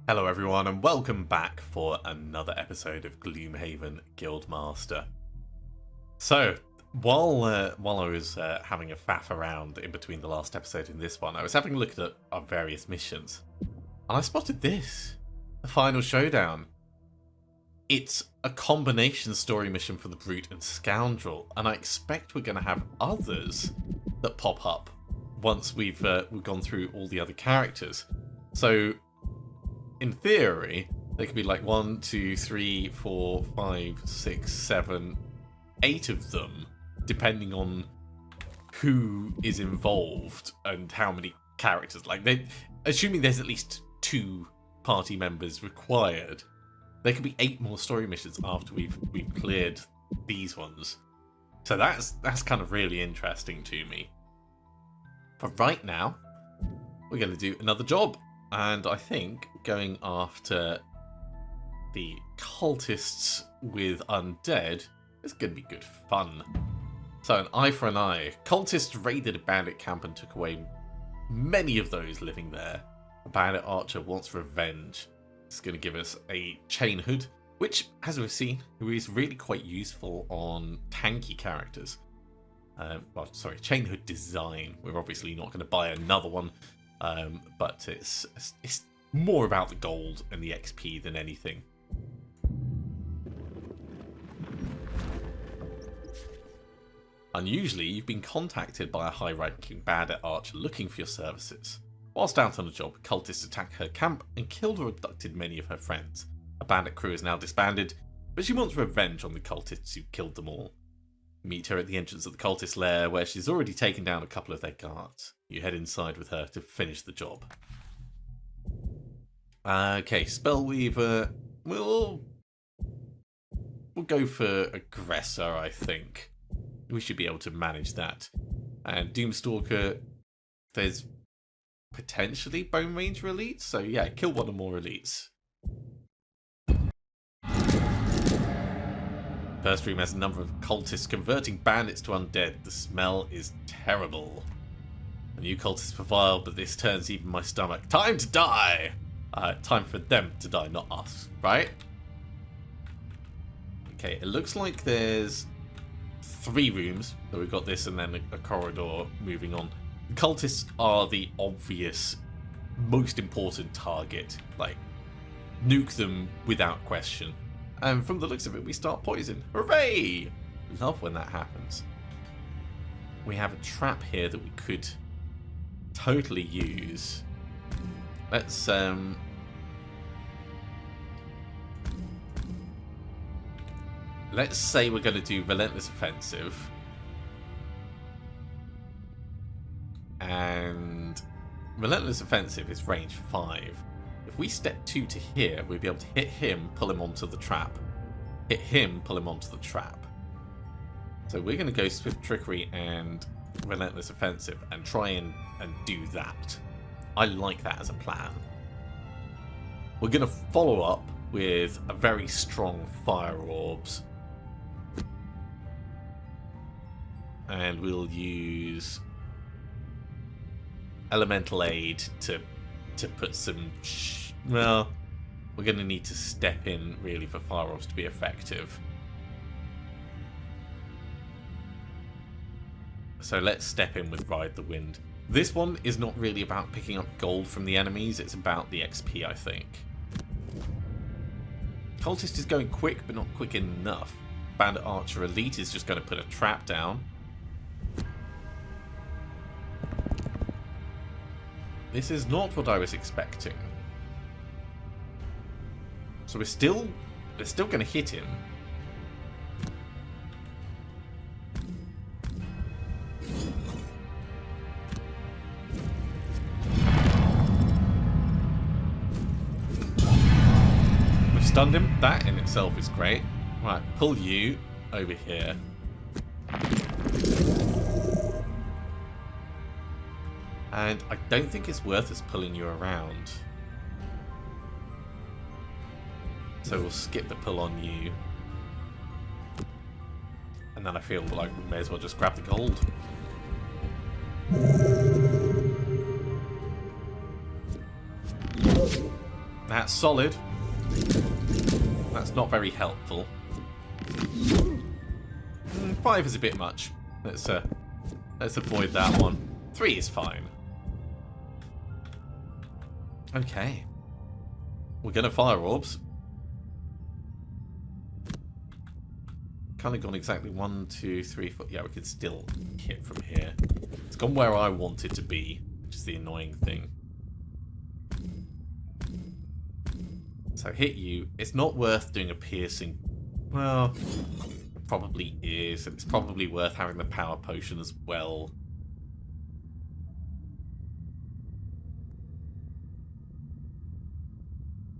Hello everyone and welcome back for another episode of Gloomhaven Guildmaster. So, while I was having a faff around in between the last episode and this one, I was having a look at our various missions. And I spotted this. The final showdown. It's a combination story mission for the Brute and Scoundrel, and I expect we're going to have others that pop up once we've gone through all the other characters. So, in theory, there could be like 1, 2, 3, 4, 5, 6, 7, 8 of them, depending on who is involved and how many characters. Assuming there's at least 2 party members required, there could be 8 more story missions after we've cleared these ones. So that's kind of really interesting to me. But right now, we're going to do another job. And I think going after the cultists with undead is going to be good fun. So an eye for an eye. Cultists raided a bandit camp and took away many of those living there. A bandit archer wants revenge. It's going to give us a chain hood, which, as we've seen, is really quite useful on tanky characters. Chain hood design. We're obviously not going to buy another one. But it's more about the gold and the XP than anything. Unusually, you've been contacted by a high-ranking bandit archer looking for your services. Whilst out on a job, cultists attacked her camp and killed or abducted many of her friends. A bandit crew is now disbanded, but she wants revenge on the cultists who killed them all. Meet her at the entrance of the cultist lair, where she's already taken down a couple of their guards. You head inside with her to finish the job. Okay, Spellweaver. We'll go for aggressor, I think. We should be able to manage that. And Doomstalker, there's potentially Bone Ranger elites, so yeah, kill one or more elites. First room has a number of cultists converting bandits to undead. The smell is terrible. The new cultists are vile, but this turns even my stomach. Time to die! Time for them to die, not us, right? Okay, it looks like there's 3 rooms. So we've got this and then a corridor moving on. The cultists are the obvious, most important target. Like, nuke them without question. And from the looks of it, we start poison. Hooray! Love when that happens. We have a trap here that we could totally use. Let's say we're going to do Relentless Offensive. And Relentless Offensive is range 5. If we step 2 to here, we'll be able to hit him, pull him onto the trap. Hit him, pull him onto the trap. So we're going to go Swift Trickery and Relentless Offensive and try and do that. I like that as a plan. We're going to follow up with a very strong Fire Orbs. And we'll use Elemental Aid to put some... Well, we're going to need to step in, really, for Fire Orbs to be effective. So let's step in with Ride the Wind. This one is not really about picking up gold from the enemies, it's about the XP, I think. Cultist is going quick, but not quick enough. Bandit Archer Elite is just going to put a trap down. This is not what I was expecting. So we're still going to hit him. We've stunned him. That in itself is great. Right, pull you over here. And I don't think it's worth us pulling you around. So we'll skip the pull on you. And then I feel like we may as well just grab the gold. That's solid. That's not very helpful. 5 is a bit much. Let's avoid that one. 3 is fine. Okay. We're gonna fire orbs. Kind of gone exactly 1, 2, 3, 4. Yeah, we could still hit from here. It's gone where I want it to be, which is the annoying thing. So hit you. It's not worth doing a piercing. Well, it probably is. It's probably worth having the power potion as well.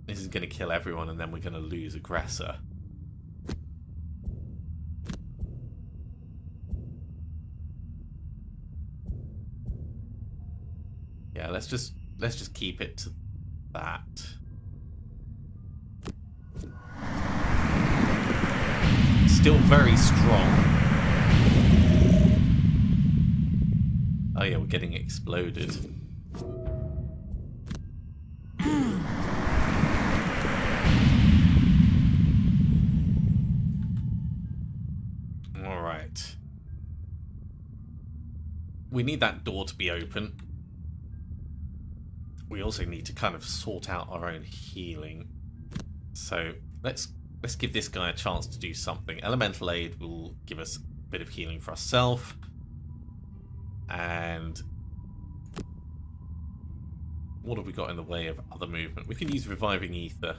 This is going to kill everyone, and then we're going to lose aggressor. Yeah, let's just keep it to that. Still very strong. Oh yeah, we're getting exploded. Alright. We need that door to be open. We also need to kind of sort out our own healing. So let's give this guy a chance to do something. Elemental Aid will give us a bit of healing for ourselves. And what have we got in the way of other movement? We can use Reviving Ether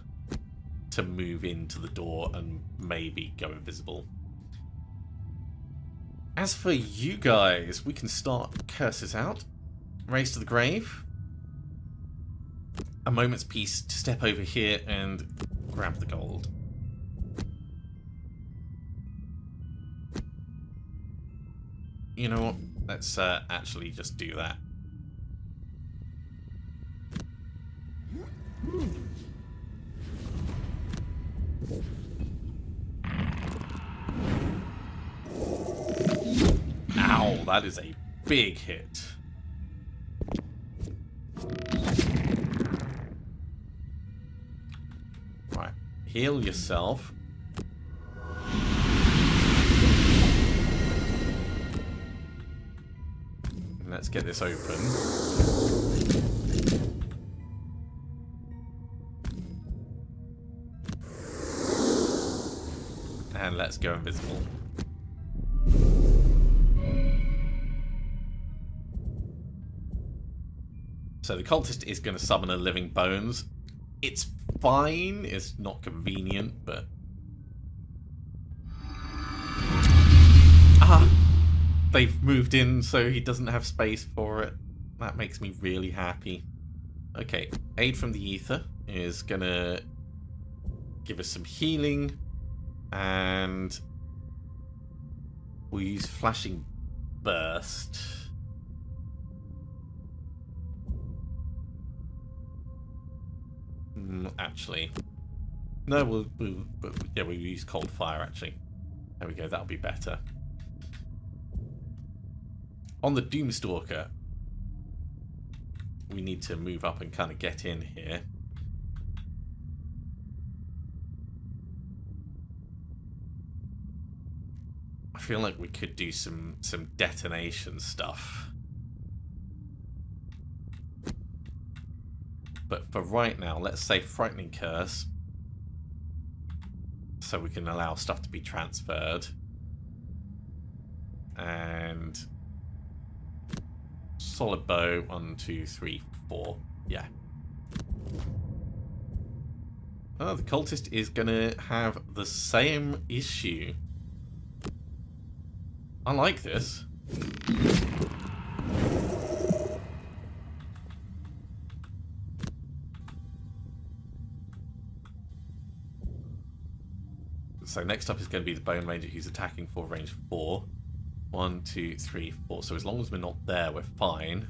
to move into the door and maybe go invisible. As for you guys, we can start curses out. Race to the grave. A moment's peace to step over here and grab the gold. You know what? Let's actually just do that. Ow, that is a big hit. Right, heal yourself. Let's get this open. And let's go invisible. So the cultist is going to summon a living bones. It's fine, it's not convenient, but... Ah! They've moved in so he doesn't have space for it. That makes me really happy. Okay, Aid from the Ether is gonna give us some healing, and we'll use Flashing Burst. Actually, no, we'll use Cold Fire. Actually, there we go. That'll be better. On the Doomstalker, we need to move up and kind of get in here. I feel like we could do some detonation stuff. But for right now, let's say Frightening Curse, so we can allow stuff to be transferred. And Solid Bow, 1, 2, 3, 4. Yeah. Oh, the cultist is gonna have the same issue. I like this. So next up is going to be the Bone Ranger, who's attacking for range 4. 1, 2, 3, 4. So as long as we're not there, we're fine.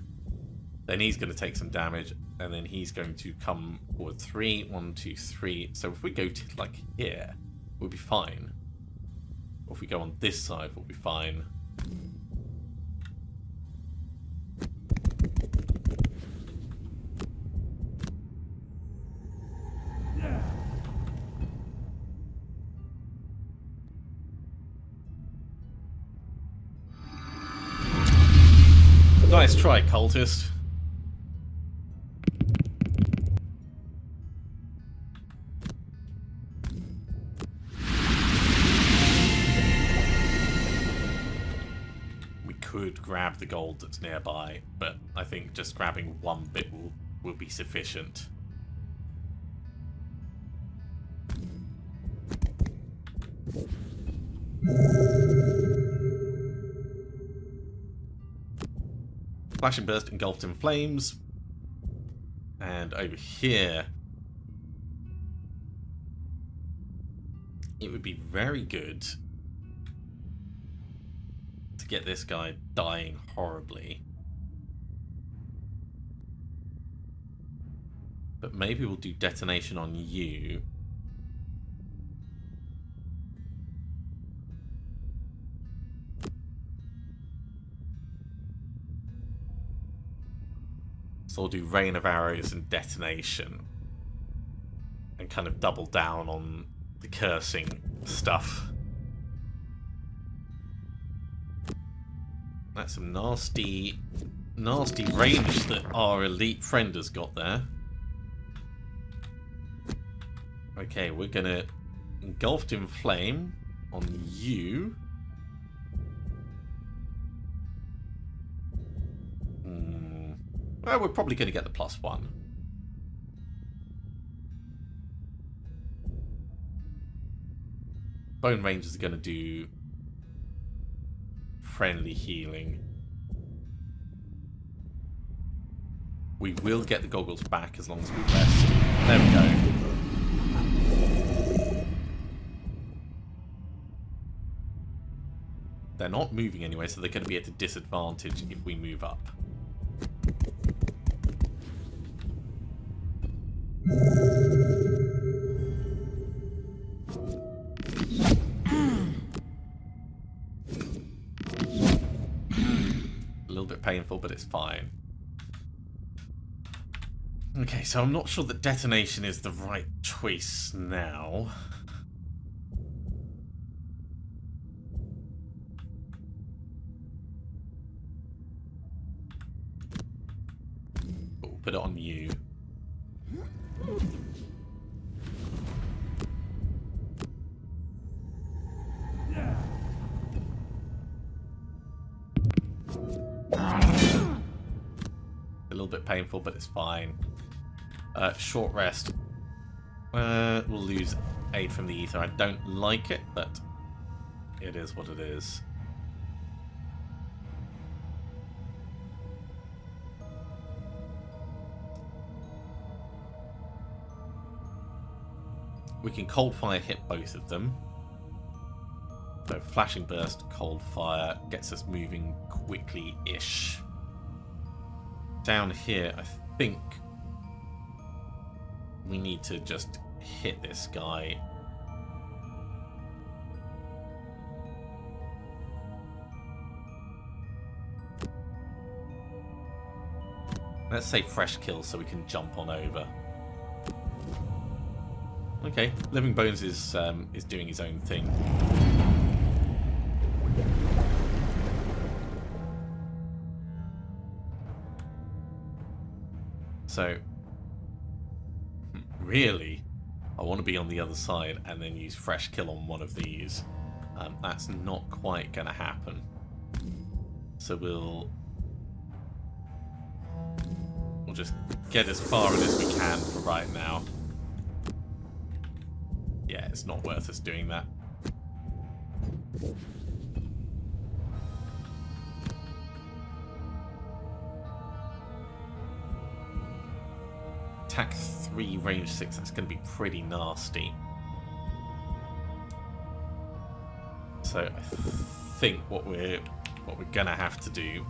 Then he's going to take some damage, and then he's going to come forward 3. 1, 2, 3. So if we go to like here, we'll be fine. Or if we go on this side, we'll be fine. Nice try, cultist. We could grab the gold that's nearby, but I think just grabbing one bit will be sufficient. Flashing burst engulfed in flames. And over here, it would be very good to get this guy dying horribly. But maybe we'll do detonation on you. So we'll do rain of arrows and detonation. And kind of double down on the cursing stuff. That's some nasty range that our elite friend has got there. Okay, we're gonna engulfed in flame on you. Well, we're probably going to get the +1. Bone Rangers are going to do friendly healing. We will get the goggles back as long as we rest. There we go. They're not moving anyway, so they're going to be at a disadvantage if we move up. A little bit painful, but it's fine. Okay, so I'm not sure that detonation is the right choice now. We'll put it on you. A little bit painful, but it's fine. Short rest. We'll lose aid from the ether. I don't like it, but it is what it is. We can cold fire hit both of them. So flashing burst, cold fire gets us moving quickly-ish. Down here, I think we need to just hit this guy. Let's say fresh kill so we can jump on over. Okay, Living Bones is doing his own thing. So, really, I want to be on the other side and then use fresh kill on one of these. That's not quite going to happen. So we'll just get as far in as we can for right now. Yeah, it's not worth us doing that. Attack 3, range 6, that's going to be pretty nasty. So I think what we're going to have to do...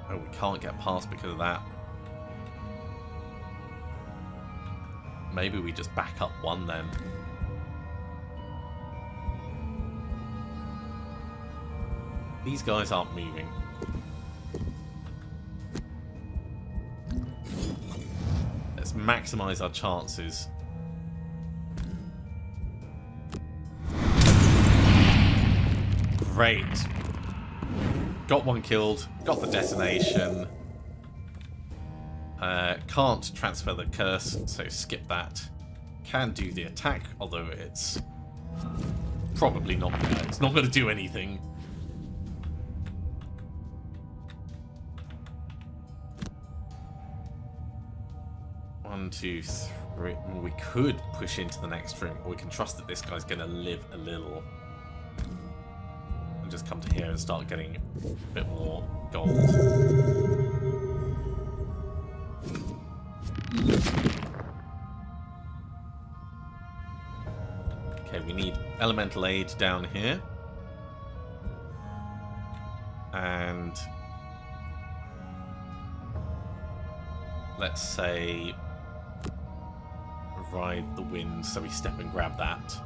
Oh, we can't get past because of that. Maybe we just back up one then. These guys aren't moving. Let's maximize our chances. Great. Got one killed, got the detonation. Can't transfer the curse, so skip that. Can do the attack, although it's probably not gonna, it's not going to do anything. One, two, three. We could push into the next room, or we can trust that this guy's going to live a little. And just come to here and start getting a bit more gold. Okay, we need elemental aid down here. And let's say ride the wind, so we step and grab that.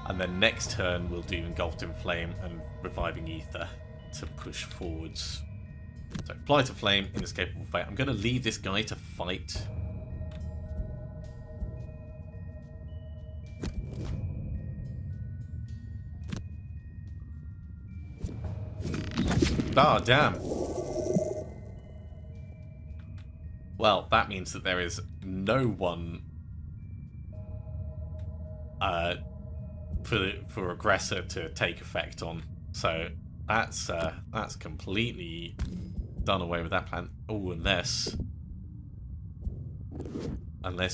And then next turn we'll do Engulfed in Flame and Reviving Ether to push forwards. So Fly to Flame, Inescapable Fate. I'm going to leave this guy to fight. Ah, damn. Well, that means that there is no one for aggressor to take effect on. So that's completely done away with that plan. Oh, unless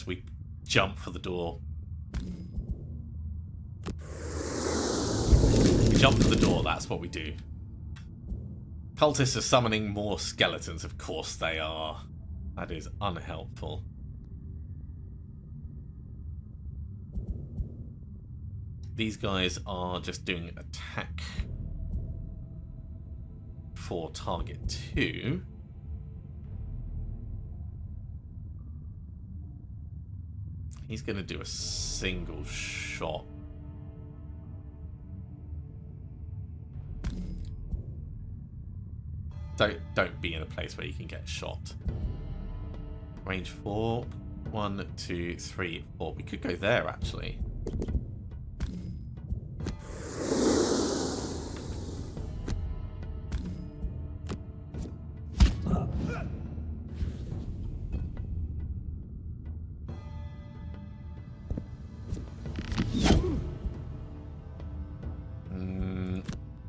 we jump for the door. We jump for the door, that's what we do. Cultists are summoning more skeletons, of course they are. That is unhelpful. These guys are just doing attack for target 2. He's going to do a single shot. Don't be in a place where you can get shot. Range 4. 1, 2, 3, 4. We could go there, actually.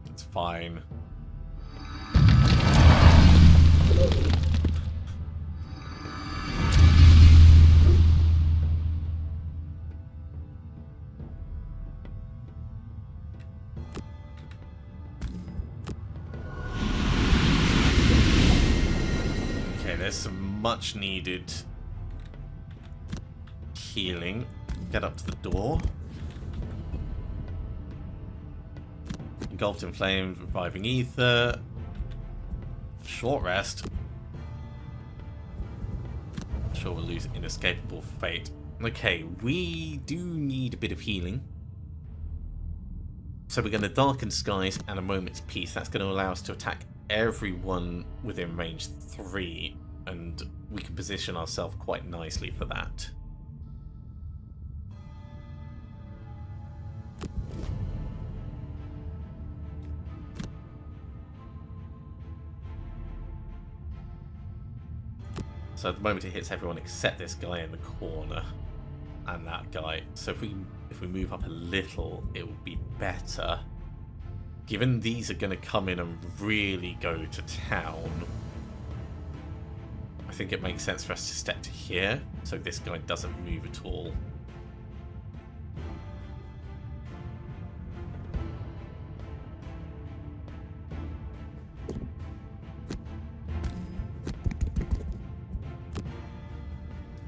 It's fine. There's some much needed healing. Get up to the door. Engulfed in Flames, Reviving Ether. Short rest. Sure, we'll lose Inescapable Fate. Okay, we do need a bit of healing. So we're going to Darken Skies and a Moment's Peace. That's going to allow us to attack everyone within range 3. And we can position ourselves quite nicely for that. So at the moment it hits everyone except this guy in the corner and that guy. So if we move up a little, it will be better. Given these are going to come in and really go to town, I think it makes sense for us to step to here, so this guy doesn't move at all.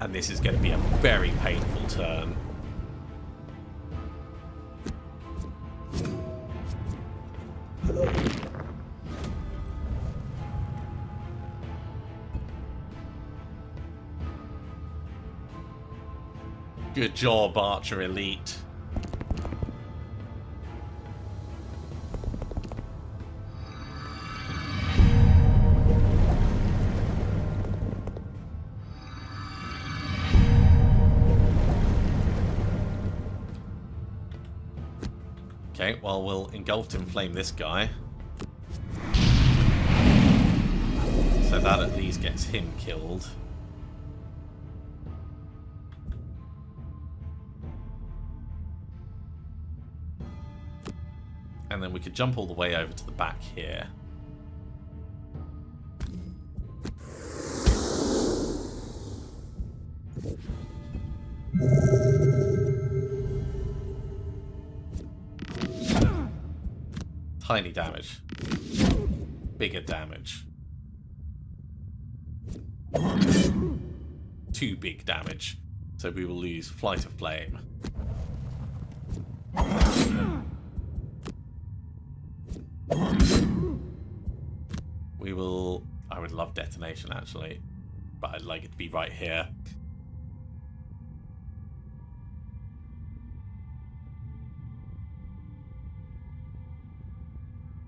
And this is going to be a very painful turn. Good job, Archer Elite. Okay, well, we'll engulfed in flame this guy. So that at least gets him killed. And then we could jump all the way over to the back here. Tiny damage. Bigger damage. Too big damage. So we will lose Flight of Flame. We will... I would love Detonation, actually. But I'd like it to be right here.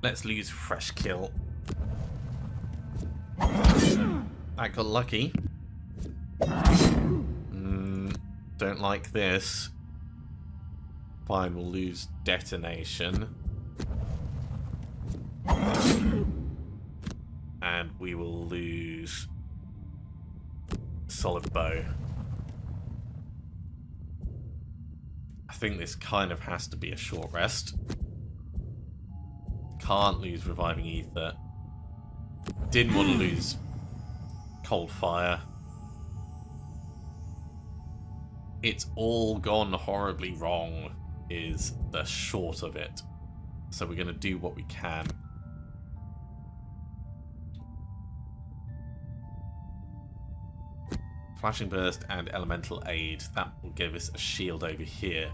Let's lose Fresh Kill. I got lucky. Don't like this. Fine, we'll lose Detonation. And we will lose Solid Bow. I think this kind of has to be a short rest. Can't lose Reviving Ether. Didn't want to lose Cold Fire. It's all gone horribly wrong is the short of it. So we're going to do what we can. Flashing Burst and Elemental Aid. That will give us a shield over here.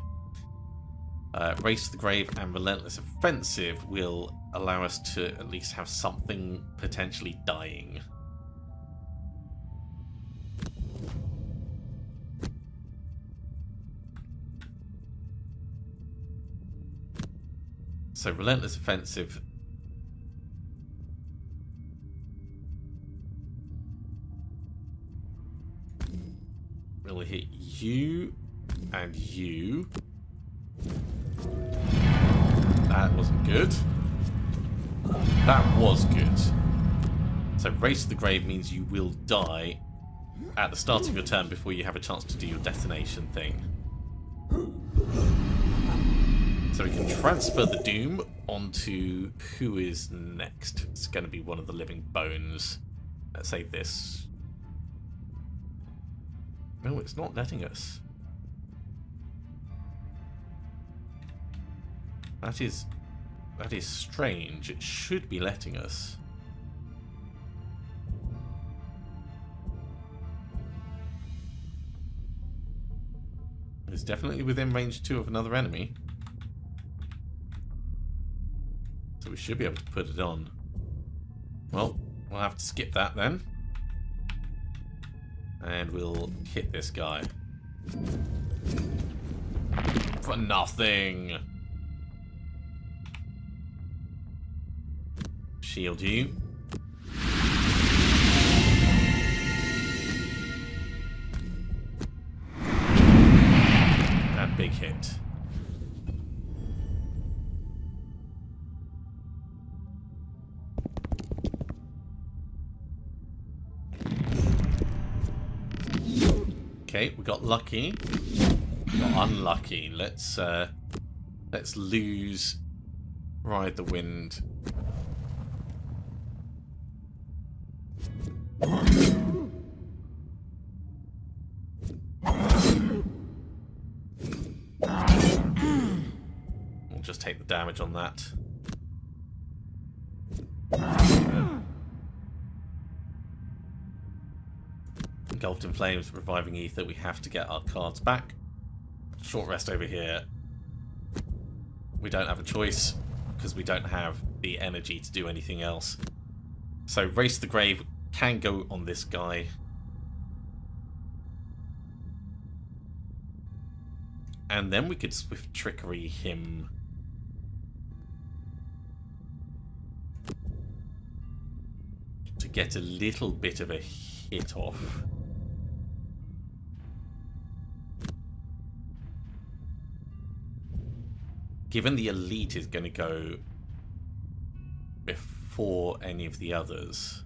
Race to the Grave and Relentless Offensive will allow us to at least have something potentially dying. So Relentless Offensive will hit you and you. That wasn't good. That was good. So Race to the Grave means you will die at the start of your turn before you have a chance to do your detonation thing. So we can transfer the Doom onto who is next. It's going to be one of the living bones. Let's say this. No, it's not letting us. That is strange. It should be letting us. It's definitely within range 2 of another enemy. So we should be able to put it on. Well, we'll have to skip that then. And we'll hit this guy. For nothing! Shield you. And big hit. Okay, we got lucky. We got unlucky. Let's lose Ride the Wind. We'll just take the damage on that. Engulfed in Flames, Reviving Ether. We have to get our cards back. Short rest over here. We don't have a choice because we don't have the energy to do anything else. So Race to the Grave can go on this guy. And then we could Swift Trickery him. To get a little bit of a hit off. given the elite is going to go before any of the others,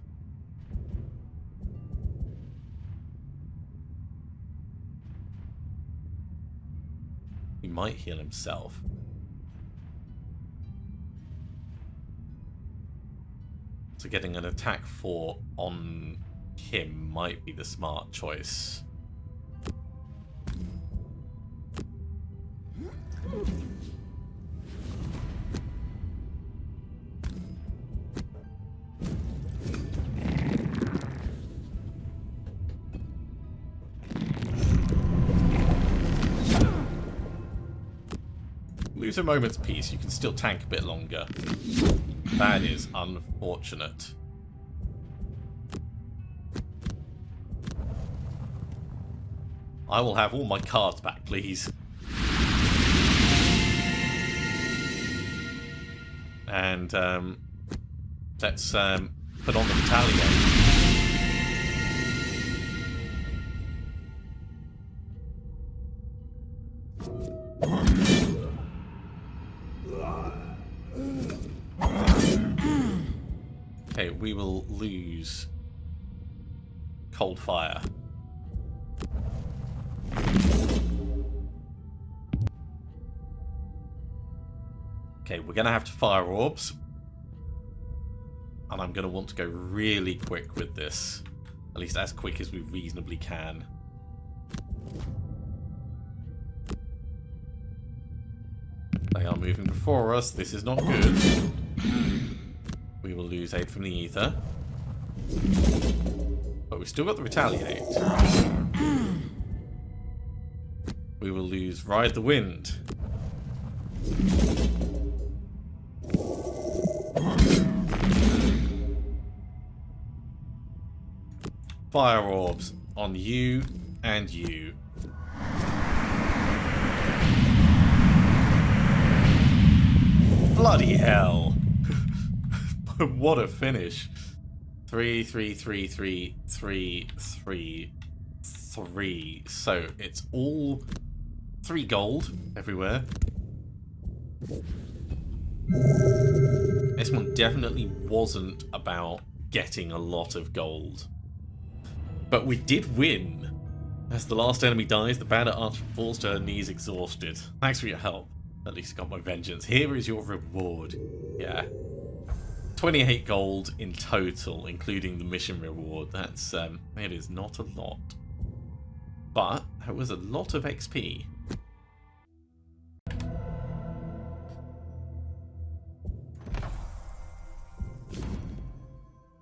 he might heal himself. So getting an attack 4 on him might be the smart choice. Lose a moment's peace, you can still tank a bit longer. That is unfortunate. I will have all my cards back, please. And let's put on the battalion. Okay, we will lose cold fire. Okay, we're going to have to fire orbs. And I'm going to want to go really quick with this. At least as quick as we reasonably can. They are moving before us. This is not good. We will lose aid from the ether. But we've still got the retaliate. We will lose ride the wind. Fire orbs on you and you. Bloody hell. What a finish. 3, 3, 3, 3, 3, 3, 3. So it's all 3 gold everywhere. This one definitely wasn't about getting a lot of gold. But we did win. As the last enemy dies, the bandit archer falls to her knees exhausted. Thanks for your help. At least I got my vengeance. Here is your reward. Yeah. 28 gold in total, including the mission reward. That's, it is not a lot. But, that was a lot of XP.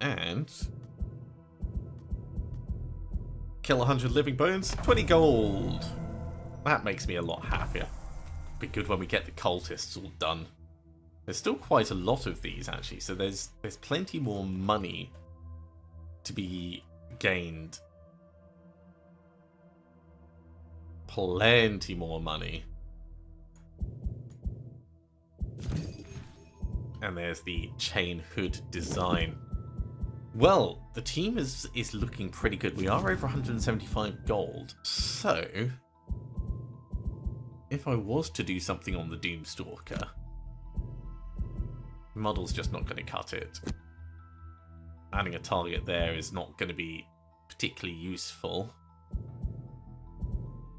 And... kill 100 living bones, 20 gold. That makes me a lot happier. Be good when we get the cultists all done. There's still quite a lot of these actually, so there's plenty more money to be gained. Plenty more money. And there's the chain hood design. Well, the team is looking pretty good. We are over 175 gold. So, if I was to do something on the Doomstalker, model's just not going to cut it. Adding a target there is not going to be particularly useful.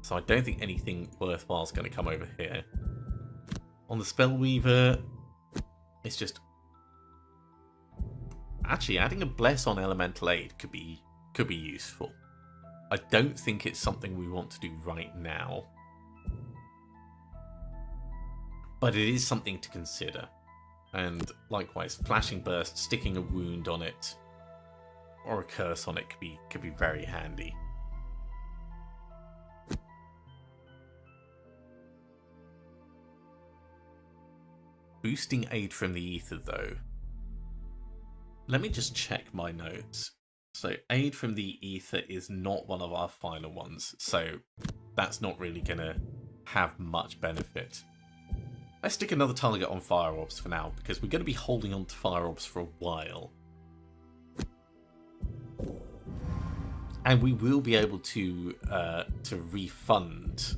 So I don't think anything worthwhile is going to come over here. On the Spellweaver, it's just... actually, adding a bless on elemental aid could be useful. I don't think it's something we want to do right now. But it is something to consider. And likewise, flashing burst, sticking a wound on it, or a curse on it could be very handy. Boosting aid from the ether, though. Let me just check my notes. So, aid from the ether is not one of our final ones, so that's not really going to have much benefit. Let's stick another target on fire orbs for now, because we're going to be holding on to fire orbs for a while. And we will be able to refund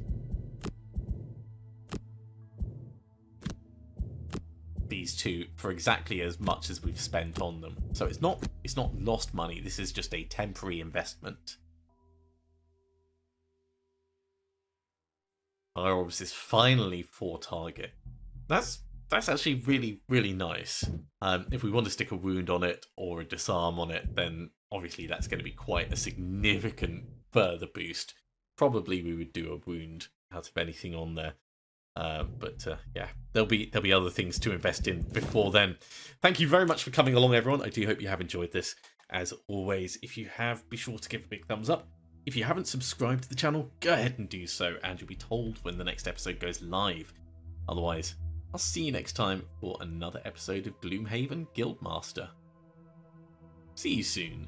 these two for exactly as much as we've spent on them. So it's not lost money. This is just a temporary investment. Fireorbs is finally 4 target. That's actually really, really nice. If we want to stick a wound on it or a disarm on it, then obviously that's going to be quite a significant further boost. Probably we would do a wound out of anything on there. But yeah, there'll be other things to invest in before then. Thank you very much for coming along, everyone. I do hope you have enjoyed this. As always, if you have, be sure to give a big thumbs up. If you haven't subscribed to the channel, go ahead and do so, and you'll be told when the next episode goes live. Otherwise, I'll see you next time for another episode of Gloomhaven Guildmaster. See you soon.